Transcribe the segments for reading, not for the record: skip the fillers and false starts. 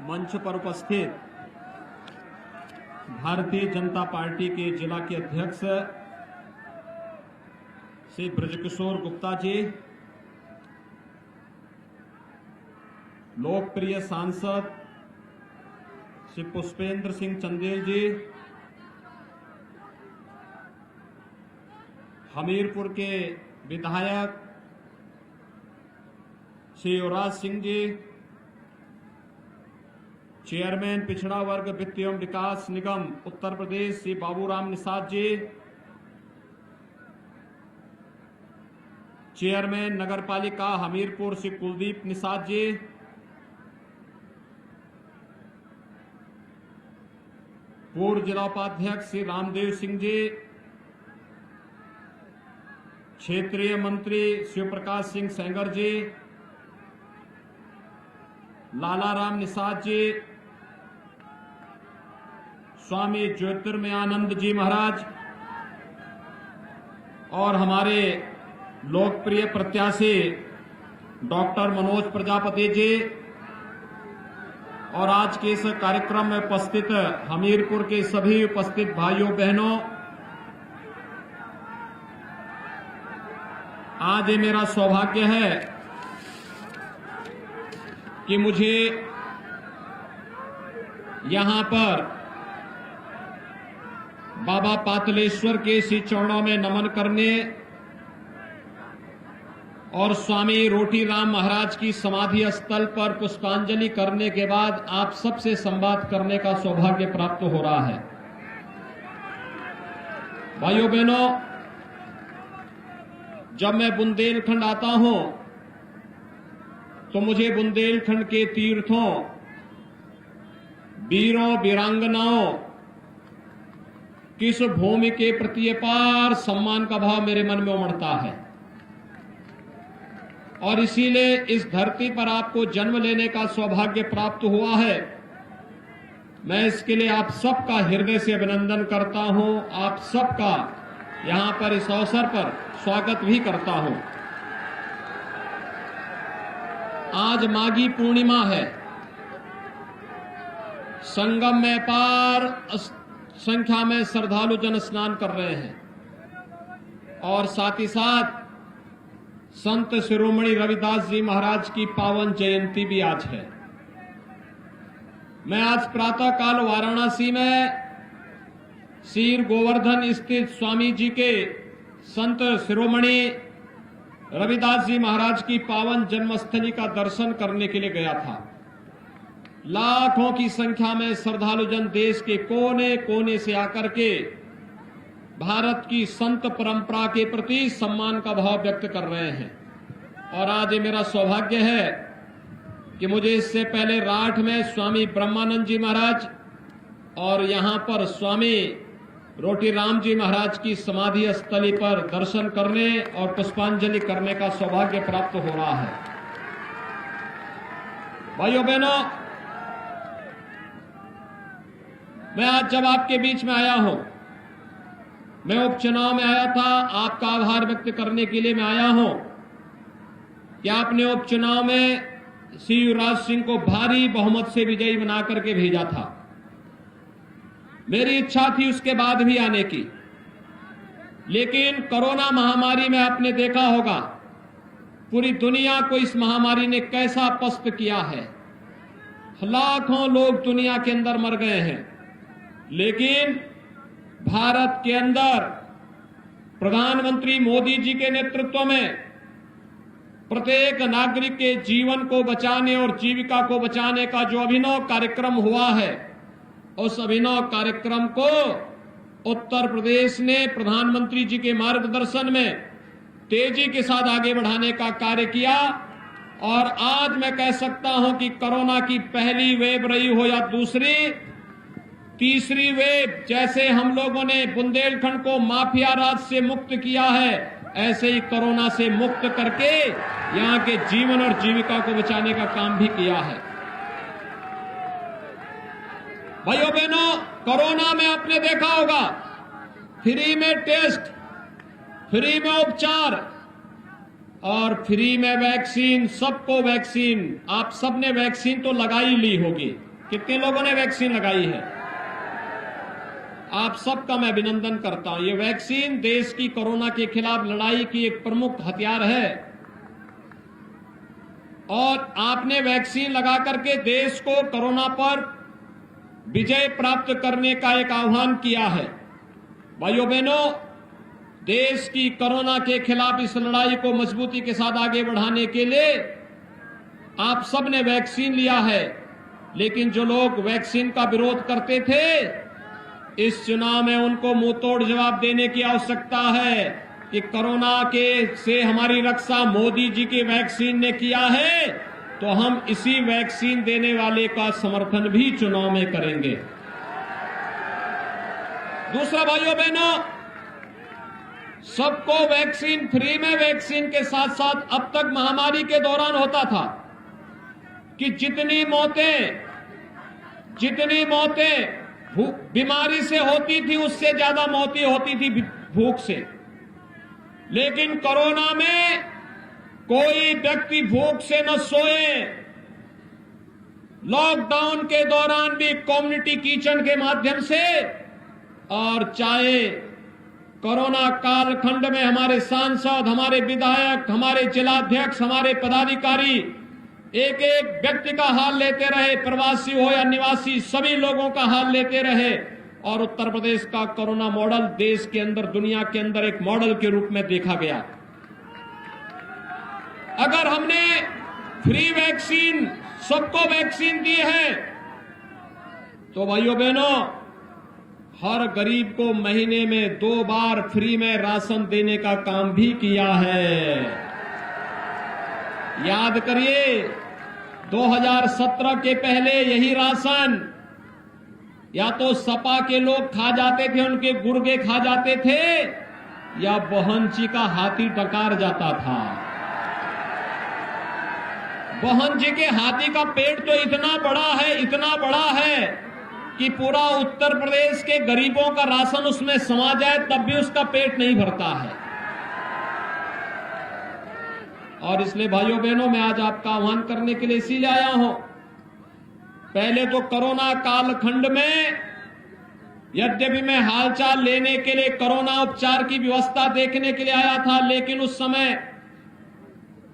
मंच पर उपस्थित भारतीय जनता पार्टी के जिला के अध्यक्ष श्री ब्रजकिशोर गुप्ता जी, लोकप्रिय सांसद श्री पुष्पेंद्र सिंह चंदेल जी, हमीरपुर के विधायक श्री युवराज सिंह जी, चेयरमैन पिछड़ा वर्ग वित्त एवं विकास निगम उत्तर प्रदेश श्री बाबूराम निषाद जी, चेयरमैन नगरपालिका हमीरपुर श्री कुलदीप निषाद जी, पूर्व जिला उपाध्यक्ष श्री रामदेव सिंह जी, क्षेत्रीय मंत्री शिव प्रकाश सिंह सेंगर जी, लालाराम निषाद जी, स्वामी ज्योतिर्मयानंद जी महाराज और हमारे लोकप्रिय प्रत्याशी डॉक्टर मनोज प्रजापति जी और आज के इस कार्यक्रम में उपस्थित हमीरपुर के सभी उपस्थित भाइयों बहनों, आज ये मेरा सौभाग्य है कि मुझे यहां पर बाबा पातलेश्वर के श्री चरणों में नमन करने और स्वामी रोटीराम महाराज की समाधि स्थल पर पुष्पांजलि करने के बाद आप सबसे संवाद करने का सौभाग्य प्राप्त हो रहा है। भाइयों बहनों, जब मैं बुंदेलखंड आता हूं तो मुझे बुंदेलखंड के तीर्थों, वीरों वीरांगनाओं किस भूमि के प्रति अपार सम्मान का भाव मेरे मन में उमड़ता है और इसीलिए इस धरती पर आपको जन्म लेने का सौभाग्य प्राप्त हुआ है। मैं इसके लिए आप सबका हृदय से अभिनंदन करता हूं, आप सबका यहां पर इस अवसर पर स्वागत भी करता हूं। आज माघी पूर्णिमा है, संगम में अपार संख्या में श्रद्धालु जन स्नान कर रहे हैं और साथ ही साथ संत शिरोमणि रविदास जी महाराज की पावन जयंती भी आज है। मैं आज प्रातः काल वाराणसी में शीर गोवर्धन स्थित स्वामी जी के संत शिरोमणि रविदास जी महाराज की पावन जन्मस्थली का दर्शन करने के लिए गया था। लाखों की संख्या में श्रद्धालु जन देश के कोने कोने से आकर के भारत की संत परंपरा के प्रति सम्मान का भाव व्यक्त कर रहे हैं और आज ये मेरा सौभाग्य है कि मुझे इससे पहले राठ में स्वामी ब्रह्मानंद जी महाराज और यहां पर स्वामी रोटीराम जी महाराज की समाधि स्थली पर दर्शन करने और पुष्पांजलि करने का सौभाग्य प्राप्त हो रहा है। भाइयों बहनों, मैं आज जब आपके बीच में आया हूं, मैं उपचुनाव में आया था, आपका आभार व्यक्त करने के लिए मैं आया हूं कि आपने उपचुनाव में श्री युवराज सिंह को भारी बहुमत से विजयी बना करके भेजा था। मेरी इच्छा थी उसके बाद भी आने की, लेकिन कोरोना महामारी में आपने देखा होगा पूरी दुनिया को इस महामारी ने कैसा पस्त किया है। लाखों लोग दुनिया के अंदर मर गए हैं, लेकिन भारत के अंदर प्रधानमंत्री मोदी जी के नेतृत्व में प्रत्येक नागरिक के जीवन को बचाने और जीविका को बचाने का जो अभिनव कार्यक्रम हुआ है, उस अभिनव कार्यक्रम को उत्तर प्रदेश ने प्रधानमंत्री जी के मार्गदर्शन में तेजी के साथ आगे बढ़ाने का कार्य किया और आज मैं कह सकता हूं कि कोरोना की पहली वेव रही हो या दूसरी, तीसरी वेव, जैसे हम लोगों ने बुंदेलखंड को माफिया राज से मुक्त किया है, ऐसे ही कोरोना से मुक्त करके यहां के जीवन और जीविका को बचाने का काम भी किया है। भाइयों बहनों, कोरोना में आपने देखा होगा फ्री में टेस्ट, फ्री में उपचार और फ्री में वैक्सीन, सबको वैक्सीन, आप सबने वैक्सीन तो लगा ही ली होगी। कितने लोगों ने वैक्सीन लगाई है? आप सबका मैं अभिनंदन करता हूं। ये वैक्सीन देश की कोरोना के खिलाफ लड़ाई की एक प्रमुख हथियार है और आपने वैक्सीन लगा करके देश को कोरोना पर विजय प्राप्त करने का एक आह्वान किया है। भाइयों बहनों, देश की कोरोना के खिलाफ इस लड़ाई को मजबूती के साथ आगे बढ़ाने के लिए आप सब ने वैक्सीन लिया है, लेकिन जो लोग वैक्सीन का विरोध करते थे, इस चुनाव में उनको मुंह तोड़ जवाब देने की आवश्यकता है कि कोरोना के से हमारी रक्षा मोदी जी की वैक्सीन ने किया है, तो हम इसी वैक्सीन देने वाले का समर्थन भी चुनाव में करेंगे। दूसरा, भाइयों बहनों, सबको वैक्सीन फ्री में वैक्सीन के साथ साथ अब तक महामारी के दौरान होता था कि जितनी मौतें बीमारी से होती थी उससे ज्यादा मौतें होती थी भूख से। लेकिन कोरोना में कोई व्यक्ति भूख से न सोए। लॉकडाउन के दौरान भी कम्युनिटी किचन के माध्यम से, और चाहे कोरोना कालखंड में हमारे सांसद, हमारे विधायक, हमारे जिलाध्यक्ष, हमारे पदाधिकारी एक एक व्यक्ति का हाल लेते रहे, प्रवासी हो या निवासी, सभी लोगों का हाल लेते रहे और उत्तर प्रदेश का कोरोना मॉडल देश के अंदर, दुनिया के अंदर एक मॉडल के रूप में देखा गया। अगर हमने फ्री वैक्सीन, सबको वैक्सीन दी है, तो भाइयों बहनों, हर गरीब को महीने में 2 बार फ्री में राशन देने का काम भी किया है। याद करिए, 2017 के पहले यही राशन या तो सपा के लोग खा जाते थे, उनके गुर्गे खा जाते थे, या बहन जी का हाथी डकार जाता था। बहन जी के हाथी का पेट तो इतना बड़ा है कि पूरा उत्तर प्रदेश के गरीबों का राशन उसमें समा जाए तब भी उसका पेट नहीं भरता है। और इसलिए भाइयों बहनों, मैं आज आपका आह्वान करने के लिए इसीलिए आया हूं। पहले तो कोरोना कालखंड में यद्यपि मैं हालचाल लेने के लिए, कोरोना उपचार की व्यवस्था देखने के लिए आया था, लेकिन उस समय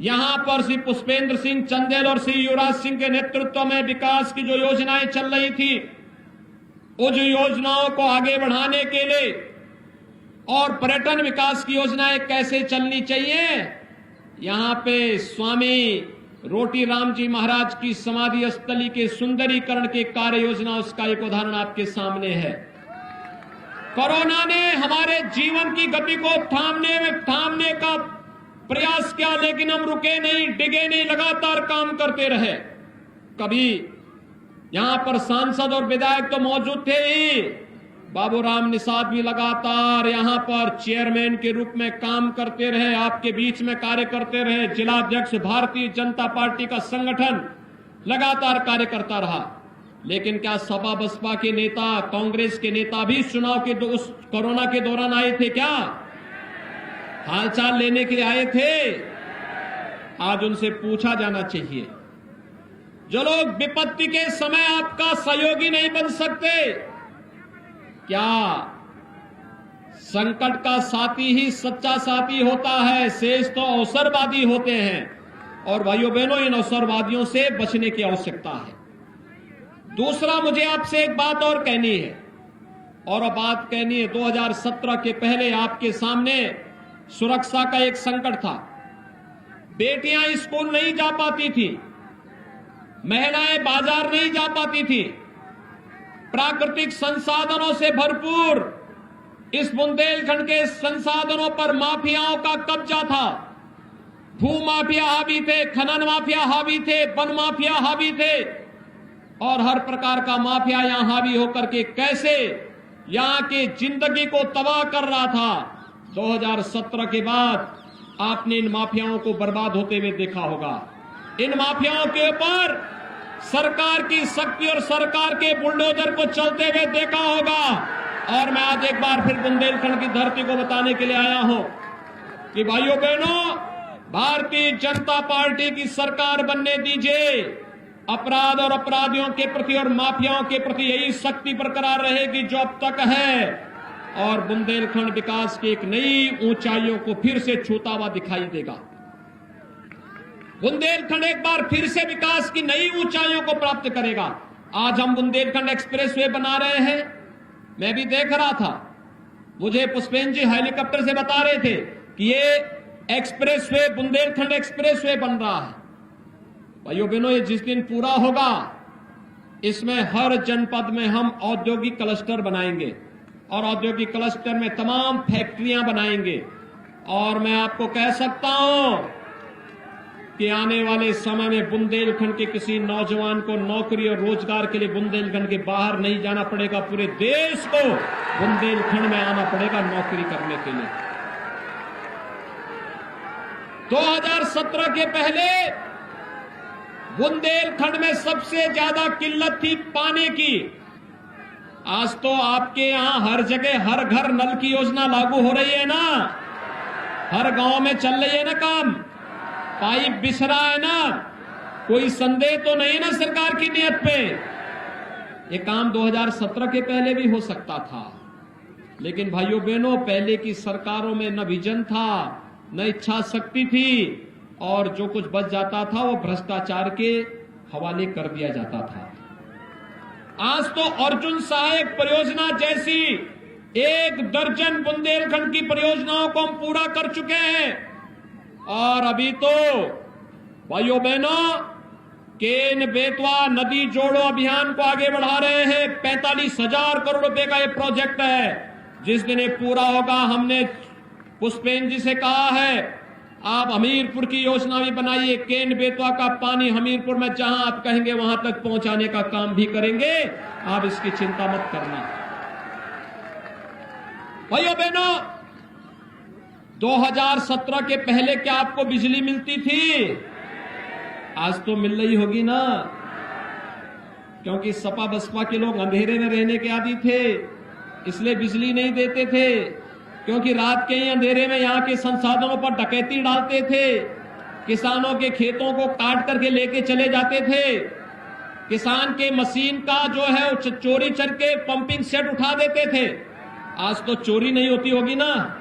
यहां पर श्री पुष्पेंद्र सिंह चंदेल और श्री युवराज सिंह के नेतृत्व में विकास की जो योजनाएं चल रही थी, उन योजनाओं को आगे बढ़ाने के लिए और पर्यटन विकास की योजनाएं कैसे चलनी चाहिए, यहां पे स्वामी रोटी राम जी महाराज की समाधि स्थली के सुंदरीकरण की कार्य योजना, उसका एक उदाहरण आपके सामने है। कोरोना ने हमारे जीवन की गति को थामने का प्रयास किया, लेकिन हम रुके नहीं, डिगे नहीं, लगातार काम करते रहे। कभी यहां पर सांसद और विधायक तो मौजूद थे ही, बाबूराम निषाद भी लगातार यहां पर चेयरमैन के रूप में काम करते रहे, आपके बीच में कार्य करते रहे। जिलाध्यक्ष भारतीय जनता पार्टी का संगठन लगातार कार्य करता रहा। लेकिन क्या सपा बसपा के नेता, कांग्रेस के नेता भी चुनाव के उस कोरोना के दौरान आए थे? क्या हालचाल लेने के लिए आए थे? आज उनसे पूछा जाना चाहिए। जो लोग विपत्ति के समय आपका सहयोगी नहीं बन सकते, क्या संकट का साथी ही सच्चा साथी होता है? शेष तो अवसरवादी होते हैं, और भाइयों बहनों, इन अवसरवादियों से बचने की आवश्यकता है। दूसरा, मुझे आपसे एक बात और कहनी है, और अब बात कहनी है 2017 के पहले आपके सामने सुरक्षा का एक संकट था। बेटियां स्कूल नहीं जा पाती थी, महिलाएं बाजार नहीं जा पाती थी। प्राकृतिक संसाधनों से भरपूर इस बुंदेलखंड के संसाधनों पर माफियाओं का कब्जा था। भू माफिया हावी थे, खनन माफिया हावी थे, वन माफिया हावी थे, और हर प्रकार का माफिया यहां हावी होकर के कैसे यहां की जिंदगी को तबाह कर रहा था। 2017 के बाद आपने इन माफियाओं को बर्बाद होते हुए देखा होगा। इन माफियाओं के ऊपर सरकार की शक्ति और सरकार के बुलडोजर को चलते हुए देखा होगा। और मैं आज एक बार फिर बुंदेलखंड की धरती को बताने के लिए आया हूं कि भाइयों बहनों, भारतीय जनता पार्टी की सरकार बनने दीजिए। अपराध और अपराधियों के प्रति और माफियाओं के प्रति यही शक्ति बरकरार रहेगी जो अब तक है, और बुंदेलखंड विकास की एक नई ऊंचाइयों को फिर से छूता हुआ दिखाई देगा। बुंदेलखंड एक बार फिर से विकास की नई ऊंचाइयों को प्राप्त करेगा। आज हम बुंदेलखंड एक्सप्रेसवे बना रहे हैं। मैं भी देख रहा था, मुझे पुष्पेंद्र जी हेलीकॉप्टर से बता रहे थे कि ये एक्सप्रेसवे बुंदेलखंड एक्सप्रेसवे बन रहा है। भाइयों बहनों, ये जिस दिन पूरा होगा, इसमें हर जनपद में हम औद्योगिक क्लस्टर बनाएंगे और औद्योगिक क्लस्टर में तमाम फैक्ट्रियां बनाएंगे। और मैं आपको कह सकता हूं कि आने वाले समय में बुंदेलखंड के किसी नौजवान को नौकरी और रोजगार के लिए बुंदेलखंड के बाहर नहीं जाना पड़ेगा, पूरे देश को बुंदेलखंड में आना पड़ेगा नौकरी करने के लिए। 2017 के पहले बुंदेलखंड में सबसे ज्यादा किल्लत थी पानी की। आज तो आपके यहां हर जगह हर घर नल की योजना लागू हो रही है ना, हर गांव में चल रही है ना काम, पाइप बिछ रहा है ना, कोई संदेह तो नहीं ना सरकार की नीयत पे। ये काम 2017 के पहले भी हो सकता था, लेकिन भाइयों बहनों, पहले की सरकारों में न विजन था न इच्छा शक्ति थी, और जो कुछ बच जाता था वो भ्रष्टाचार के हवाले कर दिया जाता था। आज तो अर्जुन सहायक परियोजना जैसी 1 दर्जन बुंदेलखंड की परियोजनाओं को हम पूरा कर चुके हैं। और अभी तो भाइयों बहनों, केन बेतवा नदी जोड़ो अभियान को आगे बढ़ा रहे हैं। 45,000 करोड़ रुपए का ये प्रोजेक्ट है। जिस दिन ये पूरा होगा, हमने पुष्पेंद्र जी से कहा है, आप हमीरपुर की योजना भी बनाइए। केन बेतवा का पानी हमीरपुर में जहां आप कहेंगे वहां तक पहुंचाने का काम भी करेंगे, आप इसकी चिंता मत करना। भाइयों बहनों, 2017 के पहले क्या आपको बिजली मिलती थी? आज तो मिल रही होगी ना, क्योंकि सपा बसपा के लोग अंधेरे में रहने के आदी थे, इसलिए बिजली नहीं देते थे। क्योंकि रात के ही अंधेरे में यहां के संसाधनों पर डकैती डालते थे, किसानों के खेतों को काट करके लेके चले जाते थे, किसान के मशीन का जो है वो चोरी करके पंपिंग सेट उठा देते थे। आज तो चोरी नहीं होती होगी ना,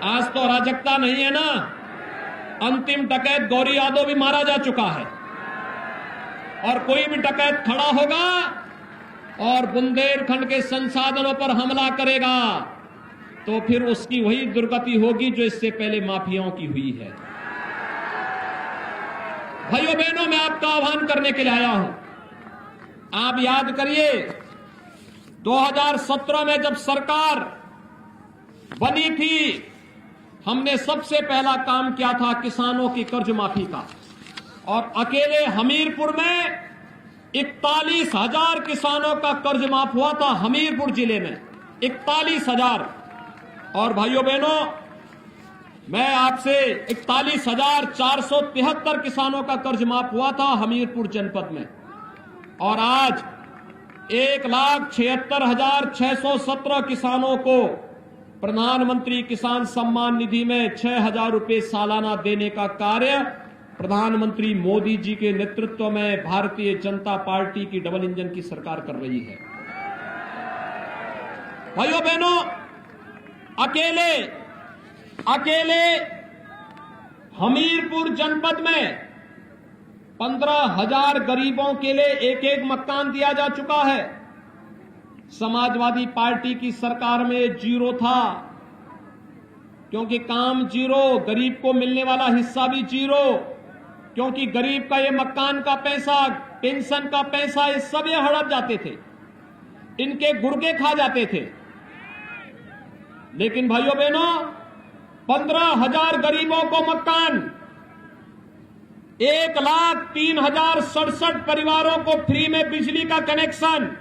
आज तो अराजकता नहीं है ना। अंतिम डकैत गौरी यादव भी मारा जा चुका है, और कोई भी डकैत खड़ा होगा और बुंदेलखंड के संसाधनों पर हमला करेगा तो फिर उसकी वही दुर्गति होगी जो इससे पहले माफियाओं की हुई है। भाइयों बहनों, मैं आपका आह्वान करने के लिए आया हूं। आप याद करिए, 2017 में जब सरकार बनी थी, हमने सबसे पहला काम किया था किसानों की कर्ज माफी का। और अकेले हमीरपुर में 41,000 किसानों का कर्ज माफ हुआ था। हमीरपुर जिले में 41,000। और भाइयों बहनों, मैं आपसे 41,473 किसानों का कर्ज माफ हुआ था हमीरपुर जनपद में। और आज 1,76,617 किसानों को प्रधानमंत्री किसान सम्मान निधि में 6,000 रुपए सालाना देने का कार्य प्रधानमंत्री मोदी जी के नेतृत्व में भारतीय जनता पार्टी की डबल इंजन की सरकार कर रही है। भाइयों बहनों, अकेले हमीरपुर जनपद में 15,000 गरीबों के लिए एक मकान दिया जा चुका है। समाजवादी पार्टी की सरकार में जीरो था, क्योंकि काम जीरो, गरीब को मिलने वाला हिस्सा भी जीरो, क्योंकि गरीब का ये मकान का पैसा, पेंशन का पैसा, ये सब ये हड़प जाते थे, इनके गुर्गे खा जाते थे। लेकिन भाइयों बहनों, 15,000 गरीबों को मकान, 1,03,067 परिवारों को फ्री में बिजली का कनेक्शन,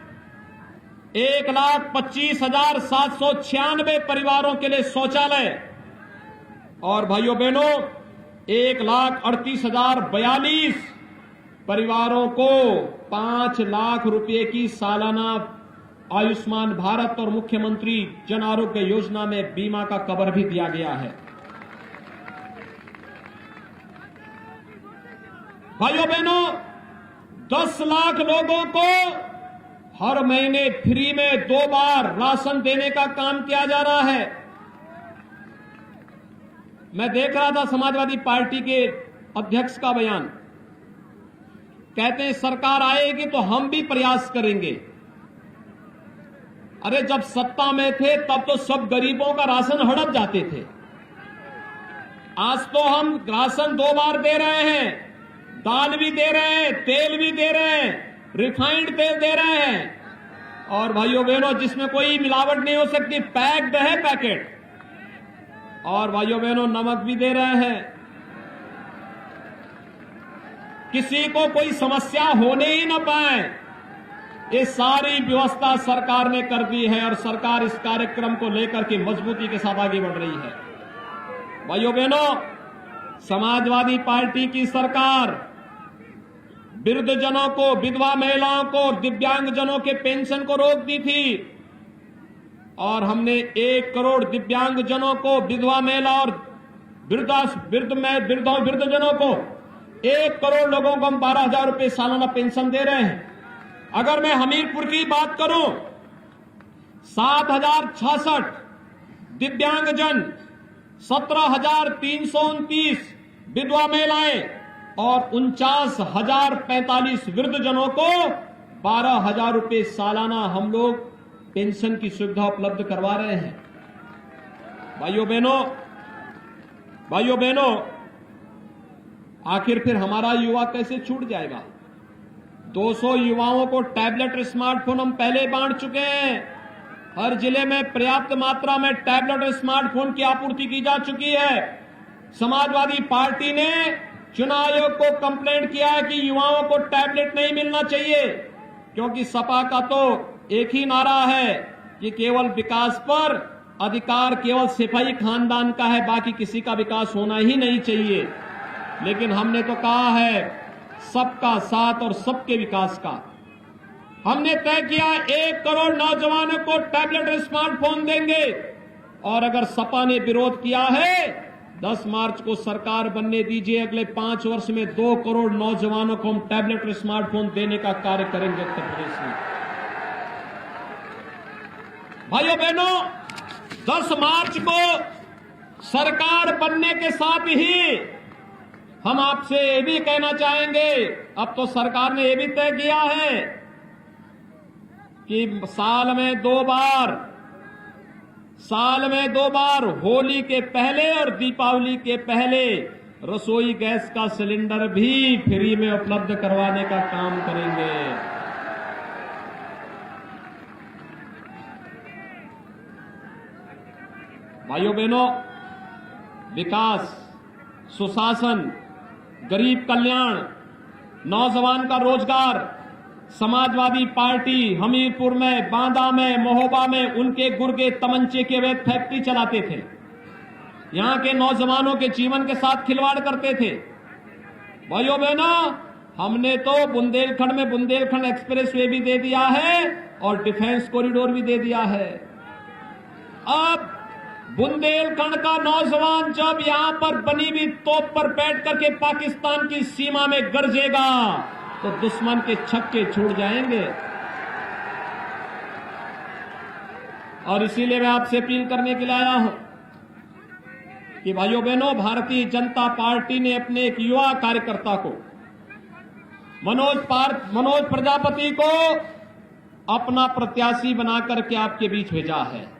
1,25,796 परिवारों के लिए शौचालय, और भाइयों बहनों 1,38,042 परिवारों को 5 लाख रुपए की सालाना आयुष्मान भारत और मुख्यमंत्री जन आरोग्य योजना में बीमा का कवर भी दिया गया है। भाइयों बहनों, 10 लाख लोगों को हर महीने फ्री में 2 बार राशन देने का काम किया जा रहा है। मैं देख रहा था समाजवादी पार्टी के अध्यक्ष का बयान, कहते हैं सरकार आएगी तो हम भी प्रयास करेंगे। अरे जब सत्ता में थे तब तो सब गरीबों का राशन हड़प जाते थे। आज तो हम राशन 2 बार दे रहे हैं, दाल भी दे रहे हैं, तेल भी दे रहे हैं, रिफाइंड तेल दे रहे हैं, और भाइयों बहनों जिसमें कोई मिलावट नहीं हो सकती, पैक्ड है पैकेट, और भाइयों बहनों नमक भी दे रहे हैं। किसी को कोई समस्या होने ही न पाए, ये सारी व्यवस्था सरकार ने कर दी है, और सरकार इस कार्यक्रम को लेकर के मजबूती के साथ आगे बढ़ रही है। भाइयों बहनों, समाजवादी पार्टी की सरकार वृद्धजनों को, विधवा महिलाओं को, दिव्यांगजनों के पेंशन को रोक दी थी, और हमने 1 करोड़ दिव्यांगजनों को, विधवा महिला और वृद्धजनों को 1 करोड़ लोगों को हम 12,000 रुपए सालाना पेंशन दे रहे हैं। अगर मैं हमीरपुर की बात करूं, 7,066 दिव्यांगजन, 17,329 विधवा महिलाएं और 49,045 वृद्धजनों को 12,000 रुपए सालाना हम लोग पेंशन की सुविधा उपलब्ध करवा रहे हैं। भाइयों बहनों, आखिर फिर हमारा युवा कैसे छूट जाएगा? 200 युवाओं को टैबलेट स्मार्टफोन हम पहले बांट चुके हैं। हर जिले में पर्याप्त मात्रा में टैबलेट और स्मार्टफोन की आपूर्ति की जा चुकी है। समाजवादी पार्टी ने चुनाव आयोग को कंप्लेंट किया है कि युवाओं को टैबलेट नहीं मिलना चाहिए, क्योंकि सपा का तो एक ही नारा है कि केवल विकास पर अधिकार केवल सिपाही खानदान का है, बाकी किसी का विकास होना ही नहीं चाहिए। लेकिन हमने तो कहा है सबका साथ और सबके विकास का। हमने तय किया 1 करोड़ नौजवानों को टैबलेट और स्मार्टफोन देंगे, और अगर सपा ने विरोध किया है 10 मार्च को सरकार बनने दीजिए, अगले 5 वर्ष में 2 करोड़ नौजवानों को हम टैबलेट और स्मार्टफोन देने का कार्य करेंगे उत्तर प्रदेश में। भाइयों बहनों, 10 मार्च को सरकार बनने के साथ ही हम आपसे ये भी कहना चाहेंगे, अब तो सरकार ने ये भी तय किया है कि साल में दो बार होली के पहले और दीपावली के पहले रसोई गैस का सिलेंडर भी फ्री में उपलब्ध करवाने का काम करेंगे। भाइयों बहनों, विकास, सुशासन, गरीब कल्याण, नौजवान का रोजगार, समाजवादी पार्टी हमीरपुर में, बांदा में, महोबा में उनके गुर्गे तमंचे के अवैध फैक्ट्री चलाते थे, यहां के नौजवानों के जीवन के साथ खिलवाड़ करते थे। भाइयों बहनों, हमने तो बुंदेलखंड में बुंदेलखंड एक्सप्रेसवे भी दे दिया है और डिफेंस कॉरिडोर भी दे दिया है। अब बुंदेलखंड का नौजवान जब यहां पर बनी हुई तोप पर बैठ करके पाकिस्तान की सीमा में गरजेगा तो दुश्मन के छक्के छूट जाएंगे। और इसीलिए मैं आपसे अपील करने के लिए आया हूं कि भाइयों बहनों, भारतीय जनता पार्टी ने अपने एक युवा कार्यकर्ता को, मनोज प्रजापति को अपना प्रत्याशी बनाकर के आपके बीच भेजा है।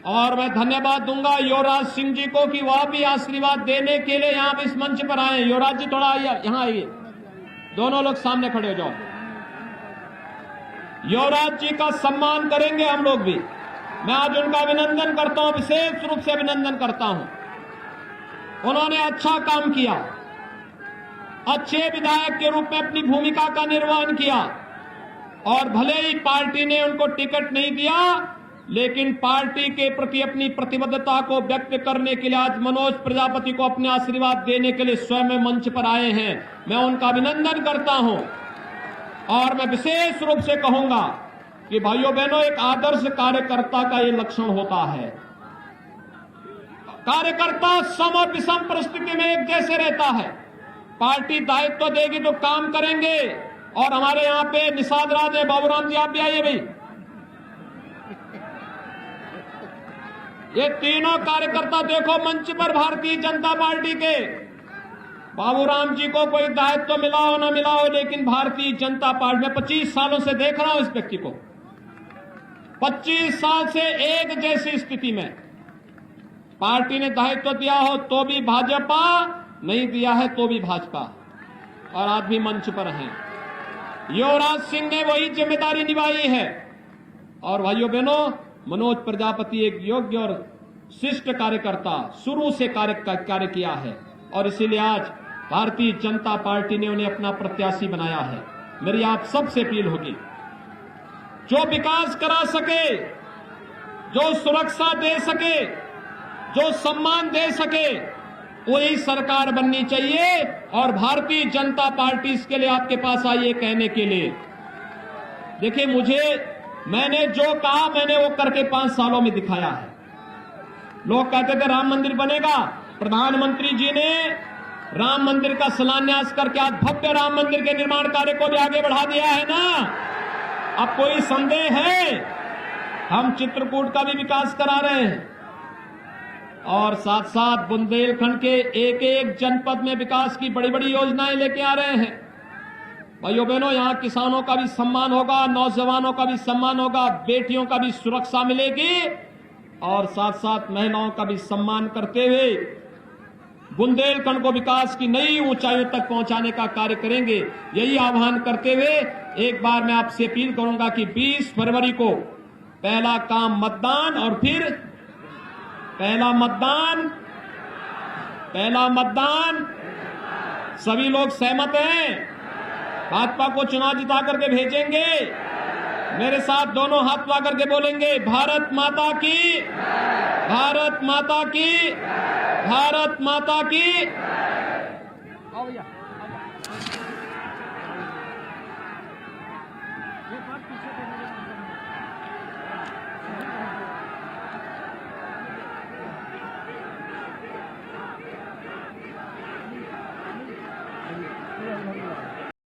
और मैं धन्यवाद दूंगा युवराज सिंह जी को कि वह भी आशीर्वाद देने के लिए यहां इस मंच पर आए। युवराज जी थोड़ा यहां आइए, दोनों लोग सामने खड़े हो जाओ। युवराज जी का सम्मान करेंगे हम लोग भी। मैं आज उनका अभिनंदन करता हूं, विशेष रूप से अभिनंदन करता हूं। उन्होंने अच्छा काम किया, अच्छे विधायक के रूप में अपनी भूमिका का निर्वहन किया, और भले ही पार्टी ने उनको टिकट नहीं दिया, लेकिन पार्टी के प्रति अपनी प्रतिबद्धता को व्यक्त करने के लिए आज मनोज प्रजापति को अपने आशीर्वाद देने के लिए स्वयं मंच पर आए हैं। मैं उनका अभिनंदन करता हूं, और मैं विशेष रूप से कहूंगा कि भाइयों बहनों, एक आदर्श कार्यकर्ता का ये लक्षण होता है। कार्यकर्ता सम और विषम परिस्थिति में एक जैसे रहता है। पार्टी दायित्व देगी तो काम करेंगे, और हमारे यहां पे निषाद राज है, बाबूराम जी आप भी आइए भाई। ये तीनों कार्यकर्ता देखो मंच पर भारतीय जनता पार्टी के। बाबूराम जी को कोई दायित्व तो मिला हो ना मिला हो, लेकिन भारतीय जनता पार्टी में 25 सालों से देख रहा हूं इस व्यक्ति को। 25 साल से एक जैसी स्थिति में पार्टी ने दायित्व दिया हो तो भी भाजपा, नहीं दिया है तो भी भाजपा, और आज भी मंच पर हैं। युवराज सिंह ने वही जिम्मेदारी निभाई है। और भाइयों बहनों, मनोज प्रजापति एक योग्य और शिष्ट कार्यकर्ता, शुरू से कार्य किया है, और इसीलिए आज भारतीय जनता पार्टी ने उन्हें अपना प्रत्याशी बनाया है। मेरी आप सबसे अपील होगी, जो विकास करा सके, जो सुरक्षा दे सके, जो सम्मान दे सके, वही सरकार बननी चाहिए। और भारतीय जनता पार्टी इसके लिए आपके पास आई है कहने के लिए। देखिए, मैंने जो कहा मैंने वो करके 5 सालों में दिखाया है। लोग कहते थे राम मंदिर बनेगा, प्रधानमंत्री जी ने राम मंदिर का शिलान्यास करके आज भव्य राम मंदिर के निर्माण कार्य को भी आगे बढ़ा दिया है ना। अब कोई संदेह है? हम चित्रकूट का भी विकास करा रहे हैं, और साथ साथ बुंदेलखंड के एक एक जनपद में विकास की बड़ी बड़ी योजनाएं लेके आ रहे हैं। भाइयों बहनों, यहां किसानों का भी सम्मान होगा, नौजवानों का भी सम्मान होगा, बेटियों का भी सुरक्षा मिलेगी, और साथ साथ महिलाओं का भी सम्मान करते हुए बुंदेलखंड को विकास की नई ऊंचाइयों तक पहुंचाने का कार्य करेंगे। यही आह्वान करते हुए एक बार मैं आपसे अपील करूंगा कि 20 फरवरी को पहला काम मतदान, और फिर पहला मतदान। सभी लोग सहमत हैं? भाजपा को चुनाव जिता करके भेजेंगे। मेरे साथ दोनों हाथ ला करके बोलेंगे, भारत माता की, भारत माता की, भारत माता की।